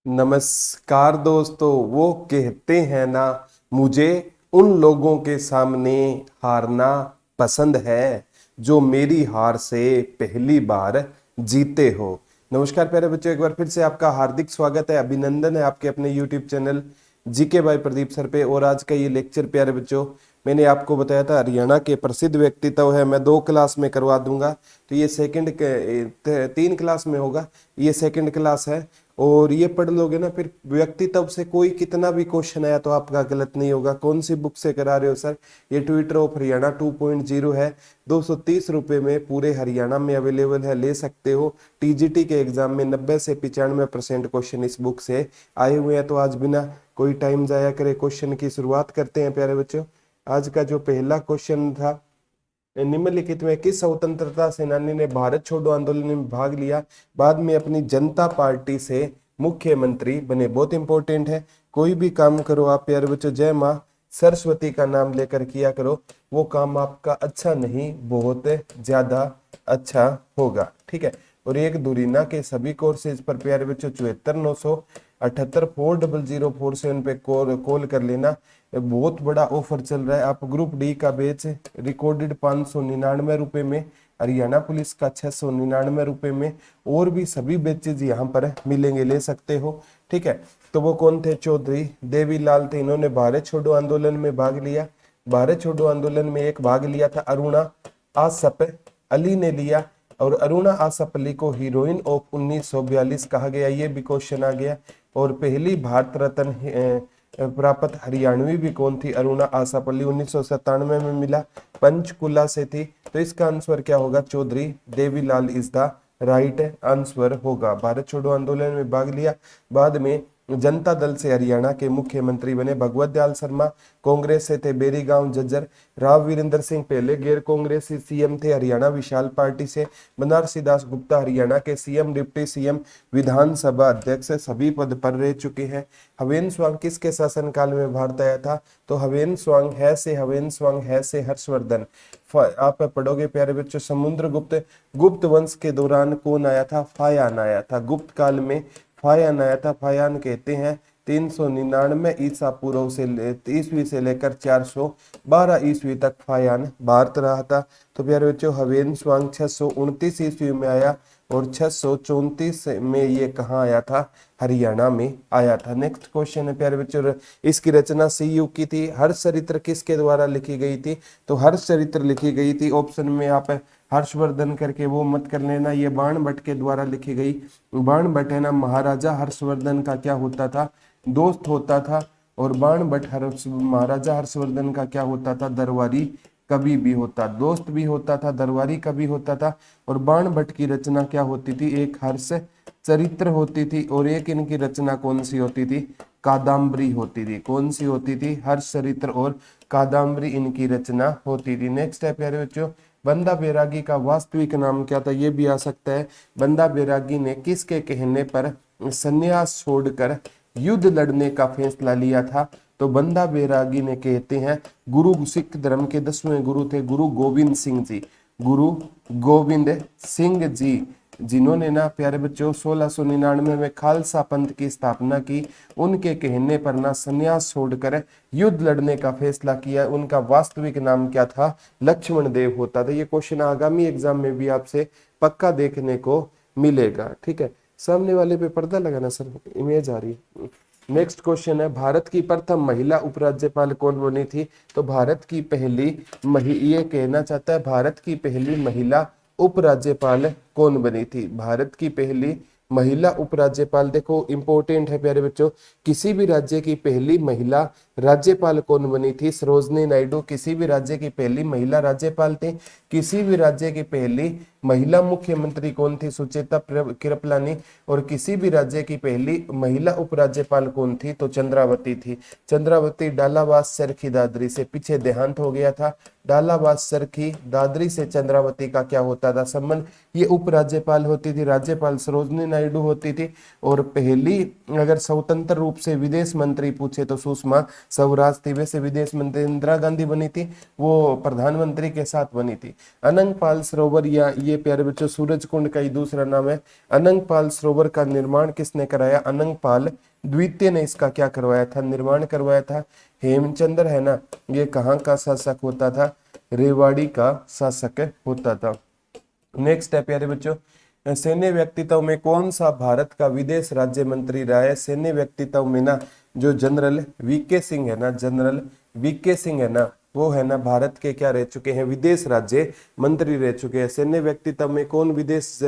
नमस्कार दोस्तों। वो कहते हैं ना, मुझे उन लोगों के सामने हारना पसंद है जो मेरी हार से पहली बार जीते हो। नमस्कार प्यारे बच्चों, एक बार फिर से आपका हार्दिक स्वागत है, अभिनंदन है आपके अपने YouTube channel GK by Pradeep sir पे। और आज का ये लेक्चर प्यारे बच्चों, मैंने आपको बताया था हरियाणा के प्रसिद्ध व्यक्तित्व है, मैं 2 क्लास में करवा दूंगा। तो ये सेकंड 3 क्लास में होगा, ये सेकंड क्लास है। और ये पढ़ लोगे ना, फिर व्यक्तित्व से कोई कितना भी क्वेश्चन आया तो आपका गलत नहीं होगा। कौन सी बुक से करा रहे हो सर? ये ट्विटर ऑफ हरियाणा 2.0 है, 230 रुपये में पूरे हरियाणा में अवेलेबल है, ले सकते हो। टीजीटी के एग्जाम में 90 से 95% क्वेश्चन इस बुक से आए हुए हैं। तो आज बिना कोई टाइम जाया करे क्वेश्चन की शुरुआत करते हैं प्यारे बच्चों। आज का जो पहला क्वेश्चन था, निम्नलिखित में किस स्वतंत्रता सेनानी ने भारत छोड़ो आंदोलन में भाग लिया, बाद में अपनी जनता पार्टी से मुख्यमंत्री बने? बहुत इंपॉर्टेंट है। कोई भी काम करो आप प्यारे बच्चों, जय माँ सरस्वती का नाम लेकर किया करो, वो काम आपका अच्छा नहीं बहुत ज्यादा अच्छा होगा। ठीक है। और एक दूरीना के सभी कोर्सेज पर प्यारे बच्चों 74,978,40047 पे कॉल कर लेना। बहुत बड़ा ऑफर चल रहा है। आप ग्रुप डी का बैच रिकॉर्डेड 599 रुपए में, हरियाणा पुलिस का 699 रुपए में, और भी सभी बैचेज यहाँ पर मिलेंगे, ले सकते हो। ठीक है। तो वो कौन थे? चौधरी देवीलाल थे। इन्होंने भारत छोड़ो आंदोलन में भाग लिया। भारत छोड़ो आंदोलन में एक भाग लिया था अरुणा आसफ अली ने लिया, और अरुणा आसफ अली को हीरोइन ऑफ 1942 कहा गया, ये भी क्वेश्चन आ गया। और पहली भारत रत्न प्राप्त हरियाणवी भी कौन थी? अरुणा आसफ अली, 1997 में मिला, पंचकुला से थी। तो इसका आंसर क्या होगा? Chaudhary Devilal is the right answer होगा। भारत छोड़ो आंदोलन में भाग लिया, बाद में जनता दल से हरियाणा के मुख्यमंत्री बने। भगवत दयाल शर्मा कांग्रेस से थे, बेरीगांव जज्जर। राव वीरेंद्र सिंह पहले गैर कांग्रेसी सीएम थे, हरियाणा विशाल पार्टी से। बनारसी दास गुप्ता हरियाणा के सीएम, डिप्टी सीएम, विधानसभा अध्यक्ष सभी पद पर रह चुके हैं। हवेन स्वांग किसके शासनकाल में भारत आया था? तो हवेन स्वांग है से हर्षवर्धन। आप पढ़ोगे प्यारे बच्चों, समुद्रगुप्त गुप्त वंश के दौरान कौन आया था? फायान आया था। गुप्त काल में फायान आया था। फायान कहते हैं 399 ईसा पूर्व से ईस्वी से लेकर 412 ईस्वी तक फायान भारत रहा था। तो प्यारे बच्चों, हवेन स्वांग 629 ईस्वी में आया, और 634 में ये कहाँ आया था? हरियाणा में आया था। नेक्स्ट क्वेश्चन है प्यारे बच्चों, इसकी रचना सीयू की थी। हर्षचरित्र किसके द्वारा लिखी गई थी? तो हर्षचरित्र लिखी गई थी, ऑप्शन में आप हर्षवर्धन करके वो मत कर लेना, ये बाणभट्ट के द्वारा लिखी गई। बाणभट्ट है ना, महाराजा हर्षवर्धन का क्या होता था? दोस्त होता था। और बाणभट्ट महाराजा हर्षवर्धन का क्या होता था? दरबारी कवि भी होता, दोस्त भी होता था, दरबारी कवि होता था। और बाणभट्ट की रचना क्या होती थी? एक हर्ष चरित्र होती थी, और एक इनकी रचना कौन सी होती थी? कादम्बरी होती थी। कौन सी होती थी? हर्ष चरित्र और कादम्बरी इनकी रचना होती थी। नेक्स्ट है प्यारे बच्चों, बंदा बैरागी का वास्तविक नाम क्या था? ये भी आ सकता है। बंदा बैरागी ने किसके कहने पर संन्यास छोड़कर युद्ध लड़ने का फैसला लिया था? तो बंदा बैरागी ने, कहते हैं, गुरु सिख धर्म के 10वें गुरु थे गुरु गोविंद सिंह जी। गुरु गोविंद सिंह जी, जिन्होंने ना प्यारे बच्चों 1699 में खालसा पंथ की स्थापना की। उनके कहने पर ना संन्यास छोड़कर युद्ध लड़ने का फैसला किया। उनका वास्तविक नाम क्या था? लक्ष्मण देव होता था। ये क्वेश्चन आगामी एग्जाम में भी आपसे पक्का देखने को मिलेगा। ठीक है। सामने वाले पे पर्दा लगाना सर, इमेज आ रही है। नेक्स्ट क्वेश्चन है, भारत की प्रथम महिला उपराज्यपाल कौन बनी थी? तो भारत की पहली ये कहना चाहता है, भारत की पहली महिला उपराज्यपाल कौन बनी थी? भारत की पहली महिला उपराज्यपाल, देखो इंपॉर्टेंट है प्यारे बच्चों, किसी भी राज्य की पहली महिला राज्यपाल कौन बनी थी? सरोजनी नायडू किसी भी राज्य की पहली महिला राज्यपाल थी। किसी भी राज्य की पहली महिला मुख्यमंत्री कौन थी? सुचेता कृपलानी। और किसी भी राज्य की पहली महिला उपराज्यपाल कौन थी? तो चंद्रावती थी। चंद्रावती डालावास चरखी दादरी से, पीछे देहांत हो गया था। डालावास चरखी दादरी से चंद्रावती का क्या होता था संबंध? ये उपराज्यपाल होती थी। राज्यपाल सरोजनी नायडू होती थी। और पहली अगर स्वतंत्र रूप से विदेश मंत्री पूछे तो सुषमा स्वराज थी। वैसे विदेश मंत्री इंदिरा गांधी बनी थी, वो प्रधानमंत्री के साथ बनी थी। अनंगपाल सरोवर या ये प्यारे बच्चों सूरज कुंड का ही दूसरा नाम है। अनंगपाल सरोवर का निर्माण किसने कराया? अनंगपाल द्वितीय ने इसका क्या करवाया था? निर्माण करवाया था। हेमचंद्र है ना, ये कहाँ का शासक होता था? रेवाड़ी का शासक होता था। नेक्स्ट है प्यारे बच्चों, सैन्य व्यक्तित्व में कौन सा भारत का विदेश राज्य मंत्री रहा है? सैन्य व्यक्तित्व में ना जो जनरल वीके सिंह है ना, जनरल वीके सिंह है ना, वो है ना भारत के क्या रह चुके हैं? विदेश राज्य मंत्री रह चुके हैं। सैन्य व्यक्तित्व में कौन विदेश?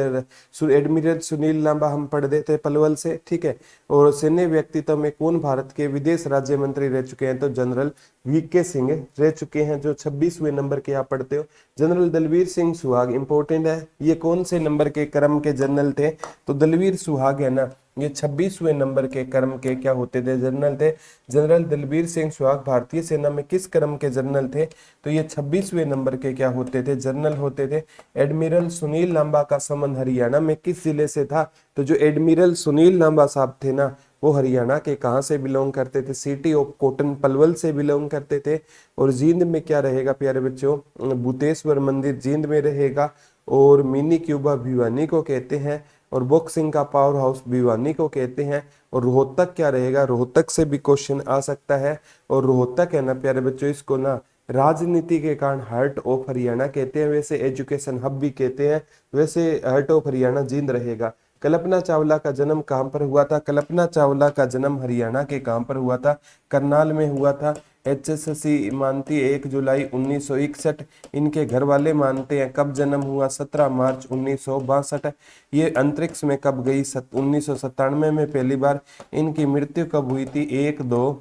एडमिरल सुनील लांबा हम पढ़ देते पलवल से, ठीक है। और सैन्य व्यक्तित्व में कौन भारत के विदेश राज्य मंत्री रह चुके हैं? तो जनरल वीके सिंह रह चुके हैं। जो 26वें नंबर के आप पढ़ते हो, जनरल दलवीर सिंह सुहाग इंपॉर्टेंट है। ये कौन से नंबर के क्रम के जनरल थे? तो दलवीर सुहाग है ना, ये 26वें नंबर के क्रम के क्या होते थे? जनरल थे। जनरल दलबीर सिंह सुहाग भारतीय सेना में किस क्रम के जनरल थे? तो ये 26वें नंबर के क्या होते थे? जनरल होते थे। एडमिरल सुनील लांबा का संबंध हरियाणा में किस जिले से था? तो जो एडमिरल सुनील लांबा साहब थे ना, वो हरियाणा के कहाँ से बिलोंग करते थे? सिटी ऑफ कॉटन पलवल से बिलोंग करते थे। और जींद में क्या रहेगा प्यारे बच्चों? भूतेश्वर मंदिर जींद में रहेगा। और मिनी क्यूबा भिवानी को कहते हैं। और बॉक्सिंग का पावर हाउस भिवानी को कहते हैं। और रोहतक क्या रहेगा? रोहतक से भी क्वेश्चन आ सकता है। और रोहतक है ना प्यारे बच्चों, इसको ना राजनीति के कारण हार्ट ऑफ हरियाणा कहते हैं, वैसे एजुकेशन हब भी कहते हैं, वैसे हार्ट ऑफ हरियाणा जींद रहेगा। कल्पना चावला का जन्म कहाँ पर हुआ था? कल्पना चावला का जन्म हरियाणा के कहाँ पर हुआ था? करनाल में हुआ था। HSC मानती है 1 जुलाई 1961। इनके घर वाले मानते हैं कब जन्म हुआ? 17 मार्च 1962। ये अंतरिक्ष में कब गई? 1997 में पहली बार। इनकी मृत्यु कब हुई थी? 1, 2,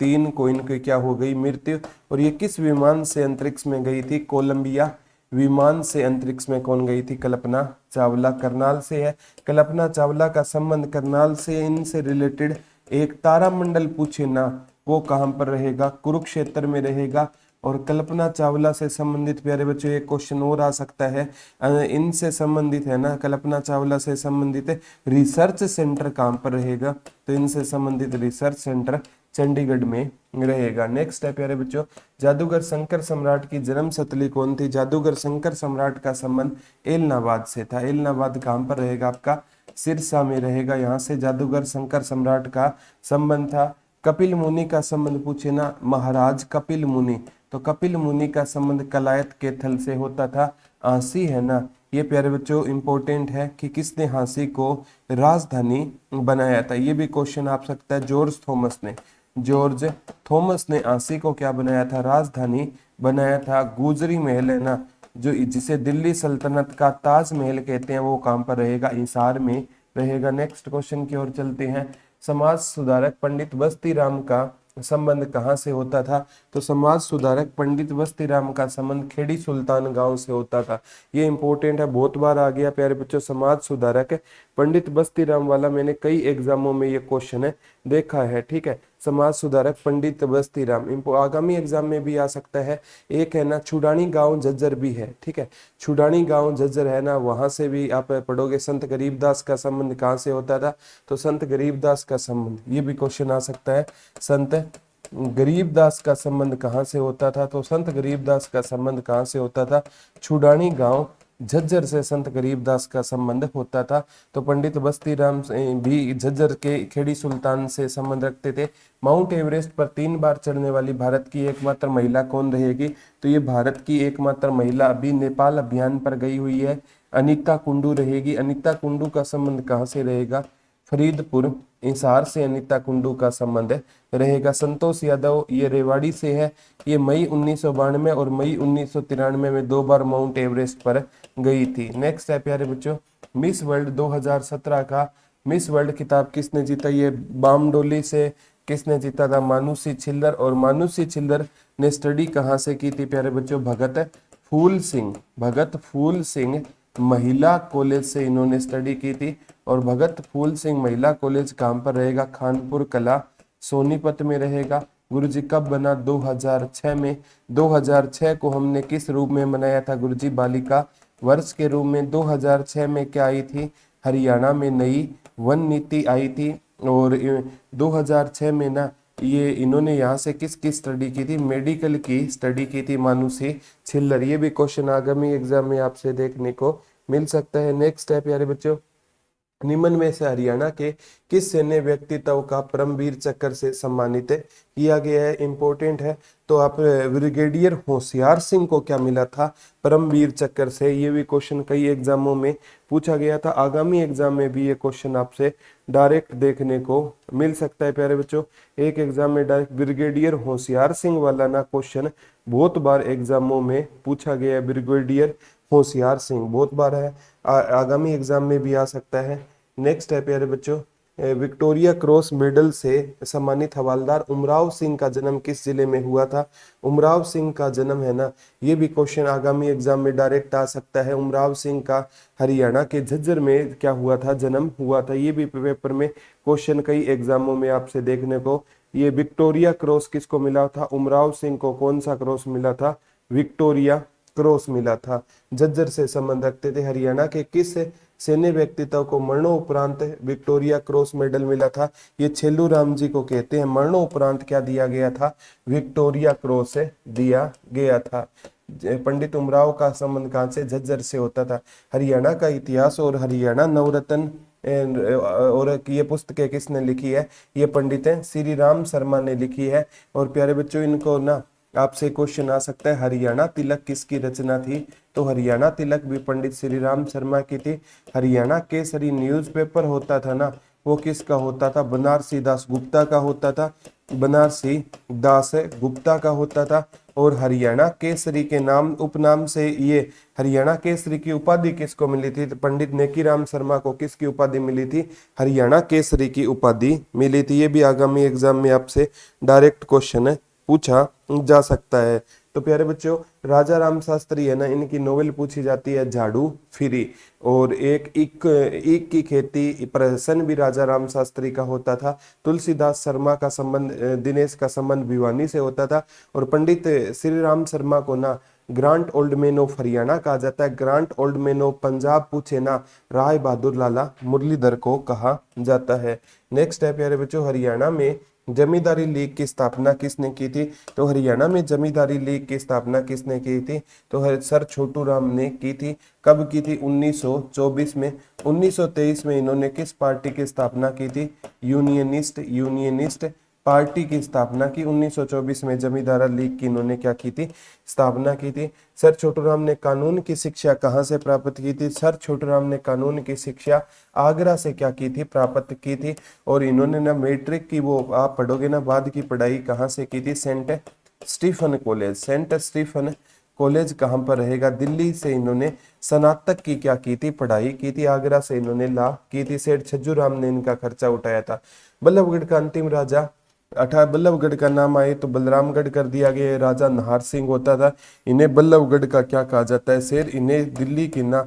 3 को इनकी क्या हो गई? मृत्यु। और ये किस विमान से अंतरिक्ष में गई थी? कोलंबिया विमान से अंतरिक्ष में कौन गई थी? कल्पना चावला। करनाल से है। कल्पना चावला का संबंध करनाल से, इनसे रिलेटेड एक तारामंडल पूछे ना, वो कहाँ पर रहेगा? कुरुक्षेत्र में रहेगा। और कल्पना चावला से संबंधित प्यारे बच्चों एक क्वेश्चन और आ सकता है, इनसे संबंधित है ना, कल्पना चावला से संबंधित रिसर्च सेंटर कहाँ पर रहेगा? तो इनसे संबंधित रिसर्च सेंटर चंडीगढ़ में रहेगा। नेक्स्ट है प्यारे बच्चों, जादूगर शंकर सम्राट की जन्म स्थली कौन थी? जादूगर शंकर सम्राट का संबंध एलनाबाद से था। एलनाबाद कहाँ पर रहेगा? आपका सिरसा में रहेगा। यहाँ से जादूगर शंकर सम्राट का संबंध था। कपिल मुनि का संबंध पूछे ना, महाराज कपिल मुनि, तो कपिल मुनि का संबंध कलायत के थल से होता था। आंसी है ना, ये प्यारे बच्चों इंपॉर्टेंट है कि किसने हाँसी को राजधानी बनाया था? ये भी क्वेश्चन आ सकता है। जॉर्ज थॉमस ने, जॉर्ज थॉमस ने आंसी को क्या बनाया था? राजधानी बनाया था। गुजरी महल है ना, जो जिसे दिल्ली सल्तनत का ताजमहल कहते हैं, वो कहाँ पर रहेगा? हिसार में रहेगा। नेक्स्ट क्वेश्चन की ओर चलते हैं। समाज सुधारक पंडित बस्तीराम का संबंध कहाँ से होता था? तो समाज सुधारक पंडित बस्तीराम का संबंध खेड़ी सुल्तान गांव से होता था। ये इंपॉर्टेंट है, बहुत बार आ गया प्यारे बच्चों। समाज सुधारक पंडित बस्तीराम वाला मैंने कई एग्जामों में ये क्वेश्चन है देखा है, ठीक है। समाज सुधारक पंडित बस्तीराम आगामी एग्जाम में भी आ सकता है। एक है ना छुडानी गांव झज्जर भी है, ठीक है। छुडानी गांव झज्जर है ना, वहां से भी आप पढ़ोगे। संत गरीबदास का संबंध कहाँ से होता था? तो संत गरीबदास का संबंध, ये भी क्वेश्चन आ सकता है। संत गरीबदास का संबंध कहाँ से होता था? तो संत गरीबदास का संबंध कहाँ से होता था? छुडानी गांव झज्जर से संत गरीबदास का संबंध होता था। तो पंडित बस्तीराम भी झज्जर के खेड़ी सुल्तान से संबंध रखते थे। माउंट एवरेस्ट पर 3 बार चढ़ने वाली भारत की एकमात्र महिला कौन रहेगी? तो ये भारत की एकमात्र महिला अभी नेपाल अभियान पर गई हुई है, अनीता कुंडू रहेगी। अनीता कुंडू का संबंध कहाँ से रहेगा? फरीदपुर हिसार से अनीता कुंडू का संबंध रहेगा। संतोष यादव, ये रेवाड़ी से है। ये मई 1992 और मई 1993 में 2 बार माउंट एवरेस्ट पर गई थी। नेक्स्ट है प्यारे बच्चों, मिस वर्ल्ड 2017 का मिस वर्ल्ड खिताब किसने जीता? ये बामडोली से किसने जीता था? मानुषी छिल्लर। और मानुषी छिल्लर ने स्टडी कहाँ से की थी प्यारे बच्चों? भगत फूल सिंह, भगत फूल सिंह महिला कॉलेज से इन्होंने स्टडी की थी। और भगत फूल सिंह महिला कॉलेज कहाँ पर रहेगा? खानपुर कला सोनीपत में रहेगा। गुरुजी कब बना? 2006 में। 2006 को हमने किस रूप में मनाया था? गुरुजी बालिका वर्ष के रूप में। 2006 में क्या आई थी? हरियाणा में नई वन नीति आई थी। और 2006 में ना ये इन्होंने यहाँ से किसकी स्टडी की थी, मेडिकल की स्टडी की थी, मानुषी छिल्लर। ये भी क्वेश्चन आगामी एग्जाम में आपसे देखने को मिल सकता है। नेक्स्ट है प्यारे बच्चों, निम्न में से हरियाणा के किस सैन्य व्यक्तित्व का परमवीर चक्र से सम्मानित किया गया है, इंपॉर्टेंट है। तो आप ब्रिगेडियर होशियार सिंह को क्या मिला था, परमवीर चक्र से। ये भी क्वेश्चन कई एग्जामों में पूछा गया था, आगामी एग्जाम में भी ये क्वेश्चन आपसे डायरेक्ट देखने को मिल सकता है प्यारे बच्चों। एक एग्जाम में डायरेक्ट ब्रिगेडियर होशियार सिंह वाला ना क्वेश्चन बहुत बार एग्जामों में पूछा गया है, ब्रिगेडियर होशियार सिंह बहुत बार है, आगामी एग्जाम में भी आ सकता है। नेक्स्ट है प्यारे बच्चों, विक्टोरिया क्रॉस मेडल से सम्मानित हवलदार उमराव सिंह का जन्म किस जिले में हुआ था। उमराव सिंह का जन्म है ना, ये भी क्वेश्चन आगामी एग्जाम में डायरेक्ट आ सकता है। उमराव सिंह का हरियाणा के झज्जर में क्या हुआ था, जन्म हुआ था। ये भी पेपर में क्वेश्चन कई एग्जामों में आपसे देखने को। ये विक्टोरिया क्रॉस किसको मिला था, उमराव सिंह को कौन सा क्रॉस मिला था, विक्टोरिया क्रॉस मिला था। झज्जर से संबंध रखते थे। हरियाणा के किस सैन्य व्यक्तित्व को मरणोपरांत विक्टोरिया क्रॉस मेडल मिला था, ये छेलू राम जी को कहते हैं। मरणोपरांत क्या दिया गया था, विक्टोरिया क्रॉस दिया गया था। पंडित उमराव का संबंध कहां से, झज्जर से होता था। हरियाणा का इतिहास और हरियाणा नवरत्न और ये पुस्तकें किसने लिखी है, ये पंडित श्री राम शर्मा ने लिखी है। और प्यारे बच्चों, इनको ना आपसे क्वेश्चन आ सकता है, हरियाणा तिलक किसकी रचना थी। तो हरियाणा तिलक भी पंडित श्री राम शर्मा की थी। हरियाणा केसरी न्यूज़पेपर होता था ना, वो किसका होता था, बनारसी दास गुप्ता का होता था, बनारसी दास गुप्ता का होता था। और हरियाणा केसरी के नाम उपनाम से ये हरियाणा केसरी की उपाधि किसको मिली थी, तो पंडित नेकीराम शर्मा को किसकी उपाधि मिली थी, हरियाणा केसरी की उपाधि मिली थी। ये भी आगामी एग्जाम में आपसे डायरेक्ट क्वेश्चन है, पूछा जा सकता है। तो प्यारे बच्चों, राजा राम शास्त्री है ना, इनकी नोवेल पूछी जाती है झाड़ू फिरी। और एक ईख की खेती प्रहसन भी राजा राम शास्त्री का होता था। तुलसीदास शर्मा का संबंध, दिनेश का संबंध भिवानी से होता था। और पंडित श्री राम शर्मा को ना grant old man of Haryana कहा जाता है। Grant old man of Punjab पूछे ना, राय बहादुर लाला मुरलीधर को कहा जाता है। नेक्स्ट है प्यारे बच्चों, हरियाणा में जमींदारी लीग की स्थापना किसने की थी। तो हरियाणा में जमींदारी लीग की स्थापना किसने की थी, तो सर छोटू राम ने की थी। कब की थी, 1924 में। 1923 में इन्होंने किस पार्टी की स्थापना की थी, यूनियनिस्ट पार्टी की स्थापना की। 1924 में जमींदारा लीग की इन्होंने क्या की थी, स्थापना की थी। सर छोटूराम ने कानून की शिक्षा कहाँ से प्राप्त की थी, सर छोटूराम ने कानून की शिक्षा आगरा से क्या की थी, प्राप्त की थी। और इन्होंने ना मैट्रिक की, वो आप पढ़ोगे ना, बाद की पढ़ाई कहाँ से की थी, saint Stephen college. Saint Stephen college कहाँ पर रहेगा, दिल्ली से इन्होंने स्नातक की क्या की थी, पढ़ाई की थी। आगरा से इन्होंने ला की थी। सेठ छज्जूराम ने इनका खर्चा उठाया था। बल्लभगढ़ का अंतिम राजा, बल्लभगढ़ का नाम आए तो बलरामगढ़ कर दिया गया। राजा नाहर सिंह होता था। इन्हें बल्लभगढ़ का क्या कहा जाता है, शेर। इन्हें दिल्ली की ना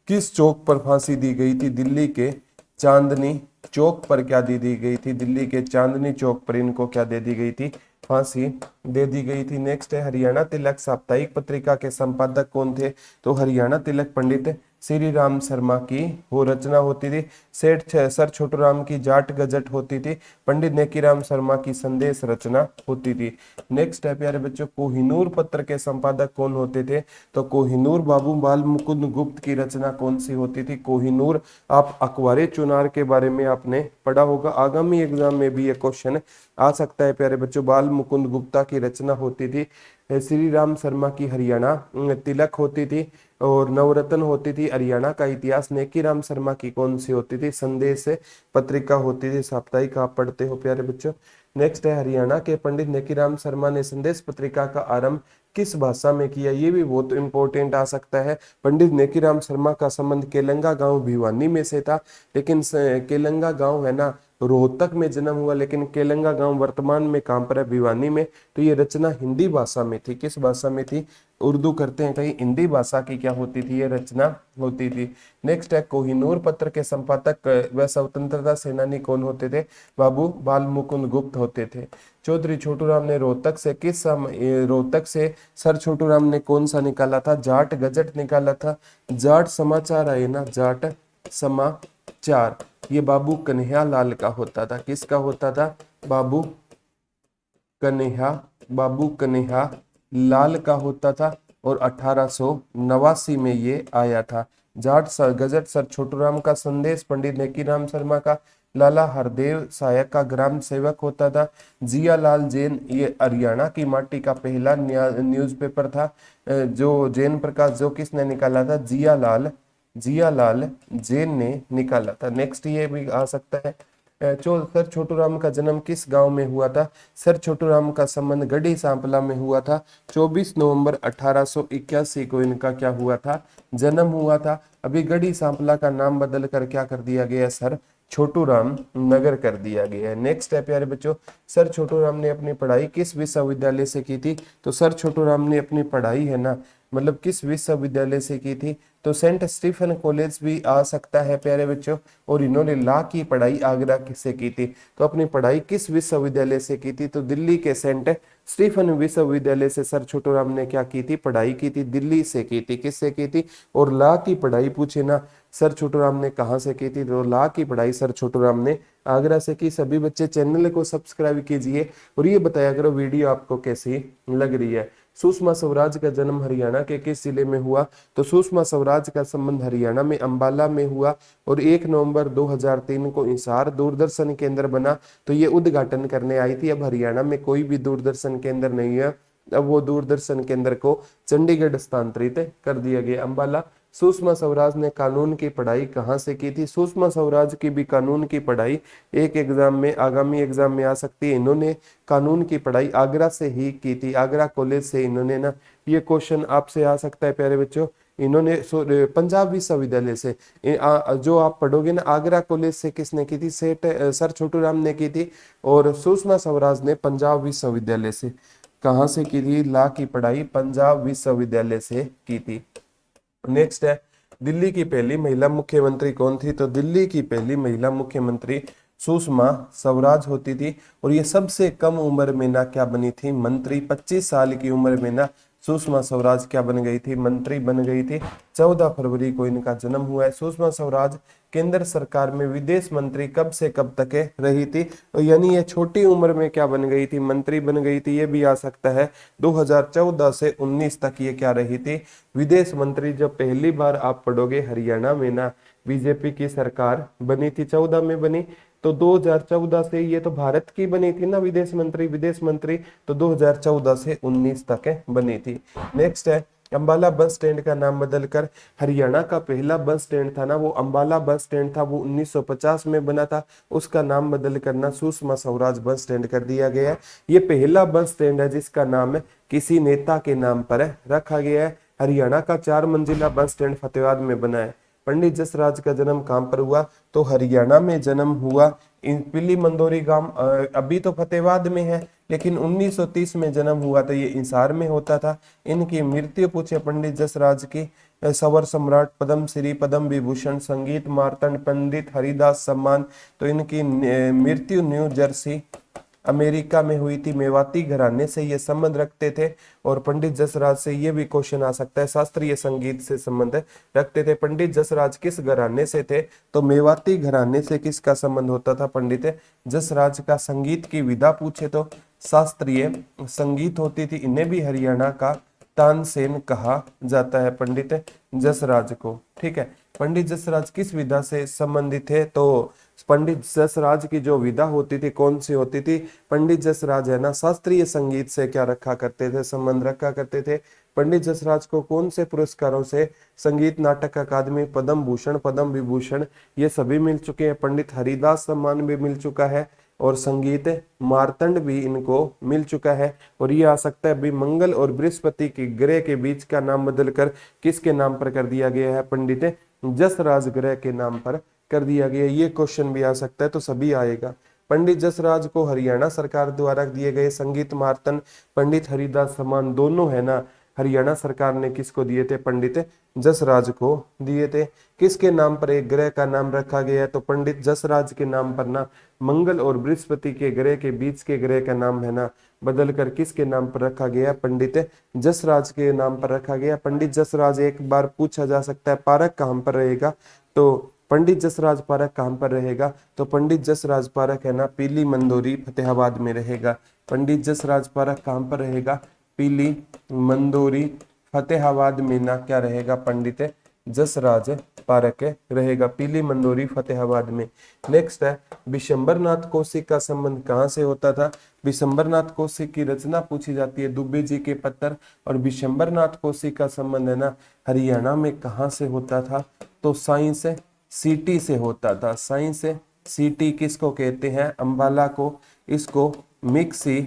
किस चौक पर फांसी दी गई थी, दिल्ली के चांदनी चौक पर क्या दी गई थी, दिल्ली के चांदनी चौक पर इनको क्या दे दी गई थी, फांसी दे दी गई थी। नेक्स्ट है, हरियाणा तिलक साप्ताहिक पत्रिका के संपादक कौन थे। तो हरियाणा तिलक पंडित श्री राम शर्मा की वो रचना होती थी। सेठ सर छोटूराम की जाट गजट होती थी। पंडित नेकीराम शर्मा की संदेश रचना होती थी। नेक्स्ट है प्यारे बच्चों, कोहिनूर पत्र के संपादक कौन होते थे। तो कोहिनूर बाबू बाल मुकुंद गुप्त की रचना कौन सी होती थी, कोहिनूर। आप अखबारे चुनार के बारे में आपने पढ़ा होगा, आगामी एग्जाम में भी ये क्वेश्चन आ सकता है प्यारे बच्चों। बाल मुकुंद गुप्ता की रचना होती थी। श्री राम शर्मा की हरियाणा तिलक होती थी और नवरत्न होती थी। हरियाणा का इतिहास नेकीराम शर्मा की कौन सी होती थी, संदेश पत्रिका होती थी। साप्ताहिक आप पढ़ते हो प्यारे बच्चों। नेक्स्ट है, हरियाणा के पंडित नेकीराम शर्मा ने संदेश पत्रिका का आरंभ किस भाषा में किया, ये भी बहुत इंपॉर्टेंट आ सकता है। पंडित नेकीराम शर्मा का संबंध केलंगा गांव भिवानी में से था, लेकिन केलंगा गांव है ना रोहतक में जन्म हुआ, लेकिन केलंगा गांव वर्तमान में कहां पर है, भिवानी में। तो ये रचना हिंदी भाषा में थी। किस भाषा में थी, उर्दू करते हैं कहीं, हिंदी भाषा की क्या होती थी, ये रचना होती थी। नेक्स्ट है, कोहिनूर पत्र के संपादक व स्वतंत्रता सेनानी कौन होते थे, बाबू बाल मुकुंद गुप्त होते थे। चौधरी छोटूराम ने रोहतक से सर छोटूराम ने कौन सा निकाला था, जाट गजट निकाला था। जाट समाचार आए ना, जाट समाचार, ये बाबू कन्हैया लाल का होता था। किसका होता था, बाबू कन्हैया, बाबू कन्हैया लाल का होता था और 1889 में ये आया था। Jat sir gazette sir Chhoturam का संदेश पंडित नेकीराम शर्मा का। लाला हरदेव सायक का ग्राम सेवक होता था। जियालाल जैन ये हरियाणा की माटी का पहला न्यूज़पेपर था जो जैन प्रकाश जो किसने निकाला था, जियालाल जैन ने निकाला था। नेक्स्ट ये भी आ सकता है सर छोटूराम का जन्म किस गांव में हुआ था। सर छोटूराम का संबंध गढ़ी सांपला में हुआ था। 24 नवंबर 1881 को इनका क्या हुआ था, जन्म हुआ था। अभी गढ़ी सांपला का नाम बदल कर क्या कर दिया गया, सर छोटूराम नगर कर दिया गया है। नेक्स्ट है प्यारे बच्चों, सर छोटूराम ने अपनी पढ़ाई किस विश्वविद्यालय से की थी। तो सर छोटूराम ने अपनी पढ़ाई है ना मतलब किस विश्वविद्यालय से की थी, तो सेंट स्टीफन कॉलेज भी आ सकता है प्यारे बच्चों। और इन्होंने लॉ की पढ़ाई आगरा से की थी। तो अपनी पढ़ाई किस विश्वविद्यालय से की थी, तो दिल्ली के सेंट स्टीफन विश्वविद्यालय से सर छोटूराम ने क्या की थी, पढ़ाई की थी, दिल्ली से की थी। किससे की थी, और लॉ की पढ़ाई पूछे ना सर छोटूराम ने कहाँ से की थी, तो लॉ की पढ़ाई सर छोटूराम ने आगरा से की। सभी बच्चे चैनल को सब्सक्राइब कीजिए और ये बताया करो वीडियो आपको कैसी लग रही है। सुषमा स्वराज का जन्म हरियाणा के किस जिले में हुआ, तो सुषमा स्वराज का संबंध हरियाणा में अंबाला में हुआ। और 1 नवंबर 2003 को हिसार दूरदर्शन केंद्र बना, तो ये उद्घाटन करने आई थी। अब हरियाणा में कोई भी दूरदर्शन केंद्र नहीं है, अब वो दूरदर्शन केंद्र को चंडीगढ़ स्थानांतरित कर दिया गया, अंबाला। सुषमा स्वराज ने कानून की पढ़ाई कहाँ से की थी, सुषमा स्वराज की भी कानून की पढ़ाई एक एग्जाम में आगामी एग्जाम में आ सकती है। इन्होंने कानून की पढ़ाई आगरा से ही की थी, आगरा कॉलेज से इन्होंने ना, ये क्वेश्चन आपसे आ सकता है प्यारे बच्चों। इन्होंने पंजाब विश्वविद्यालय से जो आप पढ़ोगे ना, आगरा कॉलेज से किसने की थी, सेठ सर छोटूराम ने की थी। और सुषमा स्वराज ने पंजाब विश्वविद्यालय से कहाँ से की थी, लॉ की पढ़ाई पंजाब विश्वविद्यालय से की थी। नेक्स्ट है, दिल्ली की पहली महिला मुख्यमंत्री कौन थी, तो दिल्ली की पहली महिला मुख्यमंत्री सुषमा स्वराज होती थी। और ये सबसे कम उम्र में ना क्या बनी थी, मंत्री। 25 साल की उम्र में ना सुषमा स्वराज क्या बन गई थी, मंत्री बन गई थी। 14 फरवरी को इनका जन्म हुआ है। सुषमा स्वराज केंद्र सरकार में विदेश मंत्री कब से कब तक रही थी, तो यानी ये छोटी उम्र में क्या बन गई थी, मंत्री बन गई थी। ये भी आ सकता है 2014 से 19 तक ये क्या रही थी, विदेश मंत्री। जब पहली बार आप पढ़ोगे हरियाणा में ना बीजेपी की सरकार बनी थी, 14 में बनी, तो 2014 से ये तो भारत की बनी थी ना विदेश मंत्री, तो 2014 से 19 तक बनी थी। नेक्स्ट है, अंबाला बस स्टैंड का नाम बदलकर हरियाणा का पहला बस स्टैंड था ना, वो अंबाला बस स्टैंड था, वो 1950 में बना था। उसका नाम बदल कर ना सुषमा स्वराज बस स्टैंड कर दिया गया है। ये पहला बस स्टैंड है जिसका नाम किसी नेता के नाम पर रखा गया है। हरियाणा का 4 मंजिला बस स्टैंड फतेहाबाद में बना है। पंडित जसराज का जन्म कहां पर हुआ, तो हरियाणा में जन्म हुआ। इन पिली मंदोरी गांव अभी तो फतेहाबाद में है, लेकिन 1930 में जन्म हुआ तो ये हिसार में होता था। इनकी मृत्यु पूछे पंडित जसराज की, सवर सम्राट, पद्म श्री, पद्म विभूषण, संगीत मार्तंड, पंडित हरिदास सम्मान। तो इनकी मृत्यु न्यू जर्सी अमेरिका में हुई थी। मेवाती घराने से ये संबंध रखते थे। और पंडित जसराज से ये भी क्वेश्चन आ सकता है, शास्त्रीय संगीत से संबंध रखते थे। पंडित जसराज किस घराने से थे, तो मेवाती घराने से किसका संबंध होता था, पंडित जसराज का। संगीत की विधा पूछे तो शास्त्रीय संगीत होती थी। इन्हें भी हरियाणा का तानसेन कहा जाता है, पंडित जसराज को। ठीक है, पंडित जसराज किस विधा से संबंधित है, तो पंडित जसराज की जो विधा होती थी कौन सी होती थी, पंडित जसराज है ना शास्त्रीय संगीत से क्या रखा करते थे, संबंध रखा करते थे। पंडित जसराज को कौन से पुरस्कारों से, संगीत नाटक अकादमी, पद्म भूषण, पद्म विभूषण, ये सभी मिल चुके हैं। पंडित हरिदास सम्मान भी मिल चुका है और संगीत मार्तंड भी इनको मिल चुका है। और ये आ सकता है अभी मंगल और बृहस्पति के ग्रह के बीच का नाम बदलकर किसके नाम पर कर दिया गया है, पंडित जसराज ग्रह के नाम पर कर दिया गया। ये क्वेश्चन भी आ सकता है, तो सभी आएगा। पंडित जसराज को हरियाणा सरकार द्वारा दिए गए संगीत मार्तंड, पंडित हरिदास सम्मान दोनों है ना हरियाणा सरकार ने किसको दिए थे, पंडित जसराज को दिए थे। किसके नाम पर एक ग्रह का नाम रखा गया है, तो पंडित जसराज के नाम पर ना मंगल और बृहस्पति के ग्रह के बीच के ग्रह का नाम है ना बदलकर किसके नाम पर रखा गया, पंडित जसराज के नाम पर रखा गया। पंडित जसराज एक बार पूछा जा सकता है पारक कहां पर रहेगा, तो पंडित जसराज पार्क कहाँ पर रहेगा, तो पंडित जसराज पार्क है ना पीली मंदोरी फतेहाबाद में रहेगा। पंडित जसराज पार्क कहाँ पर रहेगा, पीली मंदोरी फतेहाबाद में ना क्या रहेगा, पंडित जसराज पार्क रहेगा, पीली मंदोरी फतेहाबाद में। नेक्स्ट है विशंबरनाथ कौशिक का संबंध कहाँ से होता था। विशंबरनाथ कौशिक की रचना पूछी जाती है दुबे जी के पत्थर, और विशंबरनाथ कौशिक का संबंध है ना हरियाणा में कहाँ से होता था, तो साइंस सिटी से होता था। साइंस सिटी किसको कहते हैं, अंबाला को। इसको मिक्सी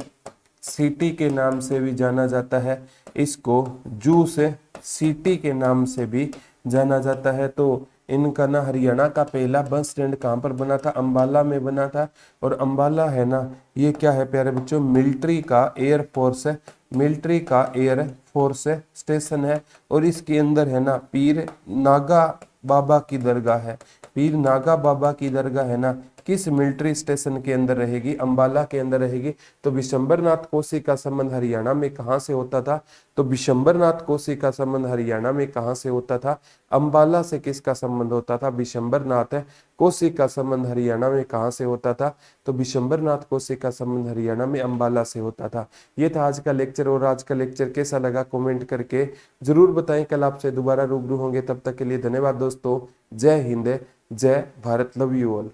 सिटी के नाम से भी जाना जाता है, इसको जूस सिटी के नाम से भी जाना जाता है। तो इनका ना हरियाणा का पहला बस स्टैंड कहाँ पर बना था, अंबाला में बना था। और अंबाला है ना ये क्या है प्यारे बच्चों, मिलिट्री का एयरफोर्स है, मिलिट्री का एयरफोर्स स्टेशन है। और इसके अंदर है ना पीर नागा बाबा की दरगाह है, पीर नागा बाबा की दरगाह है ना किस मिलिट्री स्टेशन के अंदर रहेगी, अंबाला के अंदर रहेगी। तो विशंबरनाथ कौशिक का संबंध हरियाणा में कहाँ से होता था, तो विशंबरनाथ कौशिक का संबंध हरियाणा में कहाँ से होता था, अंबाला से किसका संबंध होता था, विशंबरनाथ कौशिक का संबंध हरियाणा में कहाँ से होता था, तो विशंबरनाथ कौशिक का संबंध हरियाणा में अंबाला से होता था। ये था आज का लेक्चर, और आज का लेक्चर कैसा लगा कमेंट करके जरूर बताएं। कल आपसे दोबारा रूबरू होंगे, तब तक के लिए धन्यवाद दोस्तों। जय हिंद, जय भारत, लव यू ऑल।